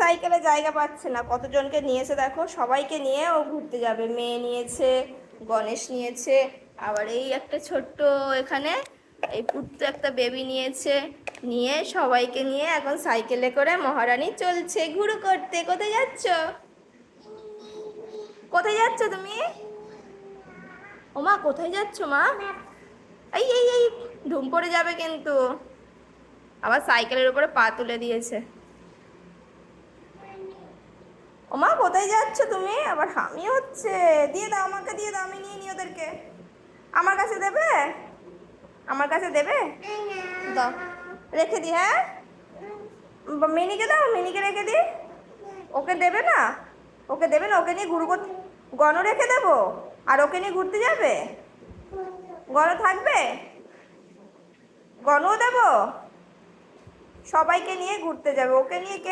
সাইকেলে জায়গা পাচ্ছে না, কতজনকে নিয়েছে দেখো, সবাইকে নিয়ে ও ঘুরতে যাবে। মেয়ে নিয়েছে, গণেশ নিয়েছে, আবার এই একটা ছোট্ট এখানে এই পুত্র একটা বেবি নিয়েছে। নিয়ে সবাইকে নিয়ে এখন সাইকেলে করে মহারানী চলছে ঘুরু করতে। কোথায় যাচ্ছ? কোথায় যাচ্ছ তুমি? ওমা কোথায় যাচ্ছ মা? এই এই এই ধুম পড়ে যাবে কিন্তু। আবার সাইকেলের উপরে পা তুলে দিয়েছে। ওমা কোথায় যাচ্ছ তুমি? আবার হামি হচ্ছে। দিয়ে দাও, আমাকে দিয়ে দাও, আমি নিয়ে নিই ওদেরকে। আমার কাছে দেবে? আমার কাছে দেবে? দাও, রেখে দি। হ্যাঁ, মিনিকে দাও, মিনিকে রেখে দি। ওকে দেবে না? ওকে দেবে না? ওকে নিয়ে ঘুরু করতে গণ রেখে দেবো? আর ওকে নিয়ে ঘুরতে যাবে? গণ থাকবে? গণও দেবো? সবাইকে নিয়ে ঘুরতে যাবে, ওকে নিয়ে কে